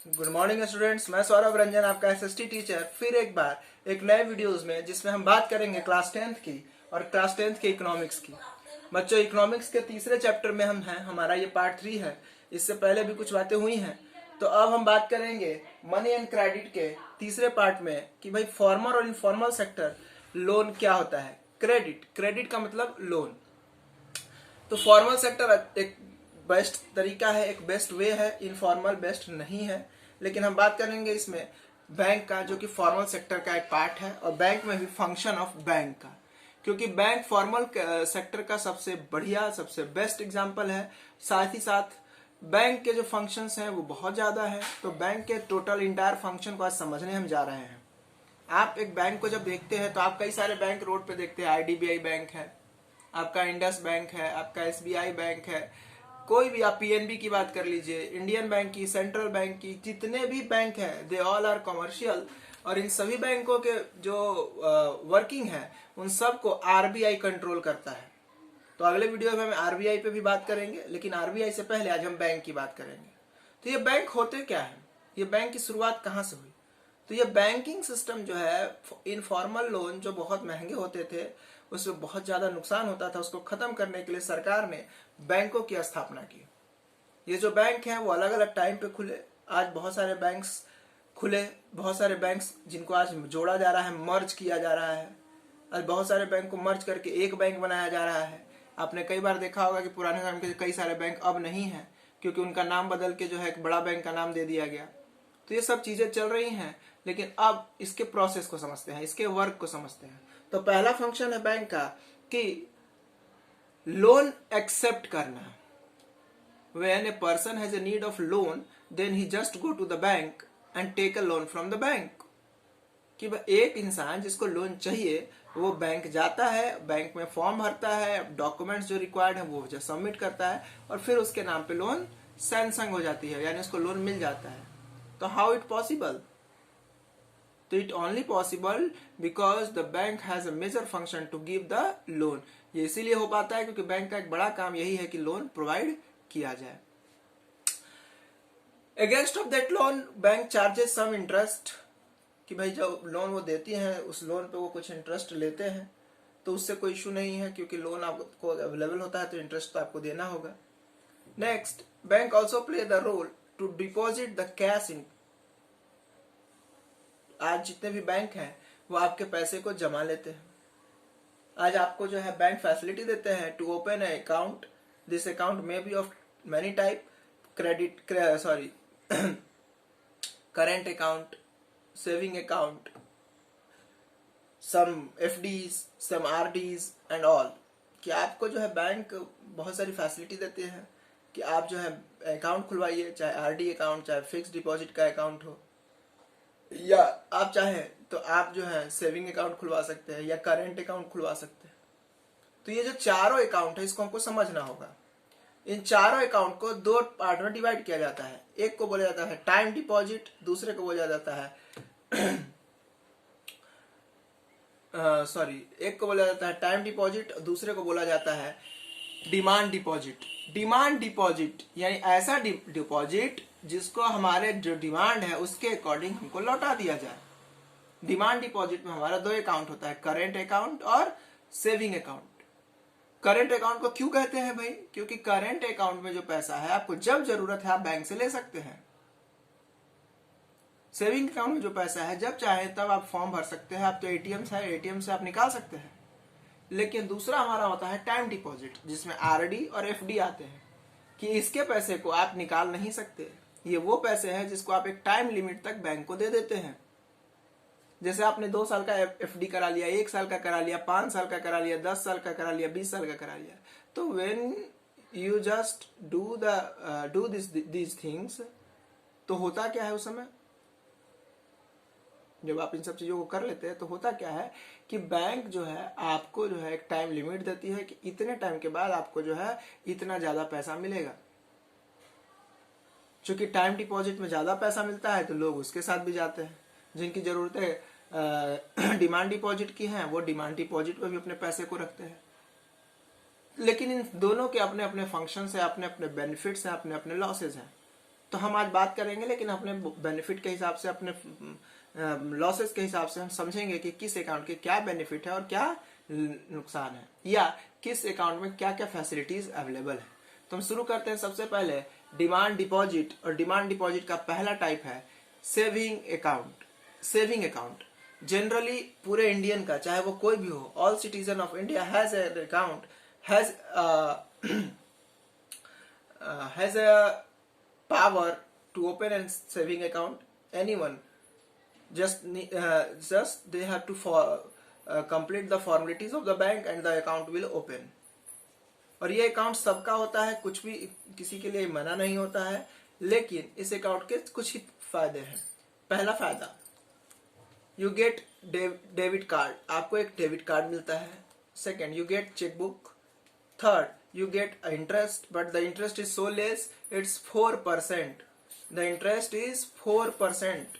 Good morning students, मैं सौरभ रंजन आपका SST teacher फिर एक बार एक नए वीडियोस में जिसमें हम बात करेंगे क्लास 10th की और क्लास 10th के इकोनॉमिक्स की। बच्चों, इकोनॉमिक्स के तीसरे चैप्टर में हम हैं, हमारा ये पार्ट 3 है। इससे पहले भी कुछ बातें हुई हैं, तो अब हम बात करेंगे मनी एंड क्रेडिट के तीसरे पार्ट में कि भाई फॉर्मल और इनफॉर्मल सेक्टर लोन क्या होता है। क्रेडिट का मतलब लोन। तो फॉर्मल सेक्टर एक बेस्ट तरीका है, एक बेस्ट वे है, इनफॉर्मल बेस्ट नहीं है। लेकिन हम बात करेंगे इसमें बैंक का, जो कि फॉर्मल सेक्टर का एक पार्ट है, और बैंक में भी फंक्शन ऑफ बैंक का, क्योंकि बैंक फॉर्मल सेक्टर का सबसे बढ़िया, सबसे बेस्ट एग्जांपल है। साथ ही साथ बैंक के जो फंक्शंस हैं वो बहुत ज्यादा है। तो बैंक के टोटल इंटायर फंक्शन को आज समझने हम जा रहे हैं। आप एक बैंक को जब देखते हैं तो आप कई सारे बैंक रोड पे देखते हैं। आईडीबीआई बैंक है, आपका इंडस बैंक है, आपका एसबीआई बैंक है, कोई भी, आप पीएनबी की बात कर लीजिए, इंडियन बैंक की, सेंट्रल बैंक की, जितने भी बैंक हैं दे ऑल आर कमर्शियल। और इन सभी बैंकों के जो वर्किंग है उन सबको आरबीआई कंट्रोल करता है। तो अगले वीडियो में हम आरबीआई पे भी बात करेंगे, लेकिन आरबीआई से पहले आज हम बैंक की बात करेंगे। तो ये बैंक होते क्या है, ये बैंक की शुरुआत कहाँ से हुई? तो ये बैंकिंग सिस्टम जो है, इनफॉर्मल लोन जो बहुत महंगे होते थे, उसमें बहुत ज्यादा नुकसान होता था, उसको खत्म करने के लिए सरकार ने बैंकों की स्थापना की। ये जो बैंक हैं वो अलग अलग टाइम पे खुले। आज बहुत सारे बैंक्स खुले, बहुत सारे बैंक्स जिनको आज जोड़ा जा रहा है, मर्ज किया जा रहा है। आज बहुत सारे बैंक को मर्ज करके एक बैंक बनाया जा रहा है। आपने कई बार देखा होगा कि पुराने समय के कई सारे बैंक अब नहीं है, क्योंकि उनका नाम बदल के जो है एक बड़ा बैंक का नाम दे दिया गया। तो ये सब चीजें चल रही हैं, लेकिन अब इसके प्रोसेस को समझते हैं, इसके वर्क को समझते हैं। तो पहला फंक्शन है बैंक का कि लोन एक्सेप्ट करना। When a person has a need of loan, then he just go to the bank and take a loan from the bank. कि एक इंसान जिसको लोन चाहिए वो बैंक जाता है, बैंक में फॉर्म भरता है, डॉक्यूमेंट्स जो रिक्वायर्ड है वो सबमिट करता है, और फिर उसके नाम पे लोन सैंक्शन हो जाती है, यानी उसको लोन मिल जाता है। तो हाउ इट पॉसिबल? तो it only possible because the bank has a major function to give the loan. ये इसीलिए हो पाता है क्योंकि बैंक का एक बड़ा काम यही है कि लोन प्रोवाइड किया जाए। Against of that loan bank charges some interest, कि भाई जो लोन वो देती हैं उस लोन पे वो कुछ इंटरेस्ट लेते हैं। तो उससे कोई इशू नहीं है, क्योंकि लोन आपको अवेलेबल होता है तो इंटरेस्ट तो आपको देना होगा। Next, bank also play the role to deposit the cash in. आज जितने भी बैंक हैं वो आपके पैसे को जमा लेते हैं। आज आपको जो है बैंक फैसिलिटी देते हैं to open a account. This account may be of many type, current account, saving account, some FDs, some RDs and all. कि आपको जो है बैंक बहुत सारी फैसिलिटी देते हैं कि आप जो है अकाउंट खुलवाइए, चाहे आरडी अकाउंट, चाहे फिक्स डिपॉजिट का अकाउंट हो, या आप चाहें तो आप जो है सेविंग अकाउंट खुलवा सकते हैं या करेंट अकाउंट खुलवा सकते हैं। तो ये जो चारों अकाउंट है इसको हमको समझना होगा। इन चारों अकाउंट को दो पार्ट में डिवाइड किया जाता है। एक को बोला जाता है टाइम डिपॉजिट, दूसरे को बोला जाता है एक को बोला जाता है टाइम डिपॉजिट, दूसरे को बोला जाता है डिमांड डिपॉजिट। डिमांड डिपॉजिट यानी ऐसा डिपॉजिट जिसको हमारे जो डिमांड है उसके अकॉर्डिंग हमको लौटा दिया जाए। डिमांड डिपॉजिट में हमारा दो अकाउंट होता है, करेंट अकाउंट और सेविंग अकाउंट। करेंट अकाउंट को क्यों कहते हैं भाई? क्योंकि करेंट अकाउंट में जो पैसा है आपको जब जरूरत है आप बैंक से ले सकते हैं। सेविंग अकाउंट में जो पैसा है जब चाहे तब आप फॉर्म भर सकते हैं, आप तो एटीएम से आप निकाल सकते हैं। लेकिन दूसरा हमारा होता है टाइम डिपॉजिट, जिसमें आरडी और एफडी आते हैं, कि इसके पैसे को आप निकाल नहीं सकते। ये वो पैसे हैं जिसको आप एक टाइम लिमिट तक बैंक को दे देते हैं। जैसे आपने 2 साल का एफडी करा लिया, 1 साल का करा लिया, 5 साल का करा लिया, 10 साल का करा लिया, 20 साल का करा लिया। तो when you just do this things, तो होता क्या है उस समय जब आप इन सब चीजों को कर लेते हैं, तो होता क्या है कि बैंक जो है आपको जो है एक टाइम लिमिट देती है कि इतने टाइम के बाद आपको जो है इतना ज्यादा पैसा मिलेगा। चूंकि टाइम डिपॉजिट में ज्यादा पैसा मिलता है तो लोग उसके साथ भी जाते हैं। जिनकी जरूरतें डिमांड डिपॉजिट की हैं वो डिमांड डिपॉजिट में भी अपने पैसे को रखते हैं। लेकिन इन दोनों के अपने अपने फंक्शन है, अपने अपने बेनिफिट्स हैं, अपने अपने लॉसेज हैं। तो हम आज बात करेंगे, लेकिन अपने बेनिफिट के हिसाब से, अपने लॉसेस के हिसाब से हम समझेंगे कि किस अकाउंट के क्या बेनिफिट है और क्या नुकसान है, या किस अकाउंट में क्या क्या फैसिलिटीज अवेलेबल है। तो हम शुरू करते हैं। सबसे पहले डिमांड डिपॉजिट, और डिमांड डिपॉजिट का पहला टाइप है saving account. Saving account generally पूरे इंडियन का, चाहे वो कोई भी हो, all citizen of India has an account, has a power to open a saving account. Anyone just they have to complete the formalities of the bank and the account will open. और ये account सबका होता है, कुछ भी किसी के लिए मना नहीं होता है, लेकिन इस अकाउंट के कुछ ही फायदे हैं। पहला फायदा, यू गेट डेबिट कार्ड, आपको एक डेबिट कार्ड मिलता है। Second, you get chequebook. Third, you get interest, but the interest is so less, it's 4%. The interest is 4%.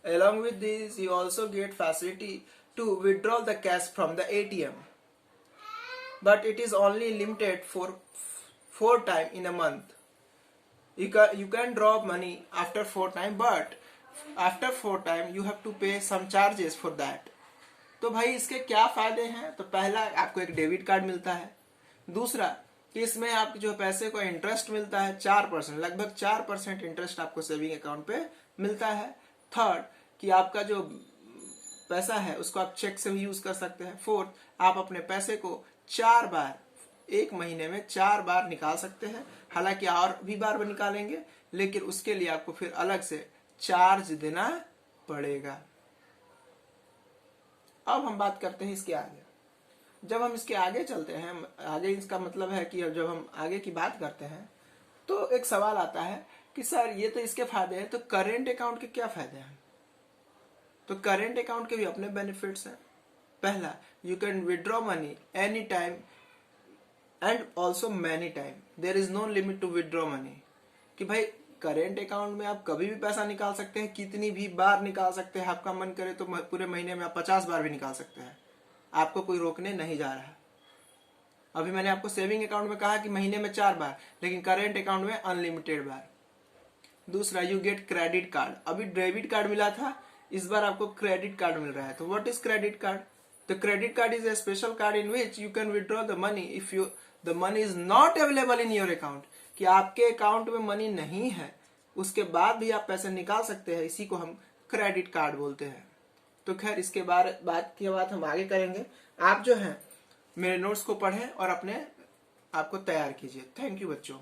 Along with this, you also get facility to withdraw the cash from the ATM, but it is only limited for 4 times in a month. You can draw money after 4 times, but after 4 times you have to pay some charges for that. तो भाई इसके क्या फायदे हैं? तो पहला, आपको एक डेबिट कार्ड मिलता है। दूसरा कि इसमें आपके जो पैसे को इंटरेस्ट मिलता है 4%, लगभग 4% इंटरेस्ट आपको सेविंग अकाउंट पे मिलता है। थर्ड कि आपका जो पैसा है उसको आप चेक से भी यूज कर सकते हैं। फोर्थ, आप अपने पैसे को 4 बार, एक महीने में 4 बार निकाल सकते हैं। हालांकि और भी बार निकालेंगे, लेकिन उसके लिए आपको फिर अलग से चार्ज देना पड़ेगा। अब हम बात करते हैं इसके आगे। जब हम इसके आगे चलते हैं, आगे इसका मतलब है कि जब हम आगे की बात करते हैं तो एक सवाल आता है कि सर ये तो इसके फायदे हैं, तो करेंट अकाउंट के क्या फायदे हैं? तो करेंट अकाउंट के भी अपने बेनिफिट्स हैं। पहला, you can withdraw money any time and also many time, there is no limit to withdraw money. कि भाई करेंट अकाउंट में आप कभी भी पैसा निकाल सकते हैं, कितनी भी बार निकाल सकते हैं। आपका मन करे तो पूरे महीने में आप 50 बार भी निकाल सकते हैं, आपको कोई रोकने नहीं जा रहा। अभी मैंने आपको सेविंग अकाउंट में कहा कि महीने में 4 बार, लेकिन करेंट अकाउंट में अनलिमिटेड बार। दूसरा, यू गेट क्रेडिट कार्ड। अभी डेबिट कार्ड मिला था, इस बार आपको क्रेडिट कार्ड मिल रहा है। तो what is credit card? The credit card is a special card in which you can withdraw the money if the money is not available in your account. कि आपके account में मनी नहीं है, उसके बाद भी आप पैसे निकाल सकते हैं। इसी को हम क्रेडिट कार्ड बोलते हैं। तो खैर, इसके बात की बात हम आगे करेंगे। आप जो है मेरे नोट्स को पढ़ें और अपने आप को तैयार कीजिए। थैंक यू बच्चों।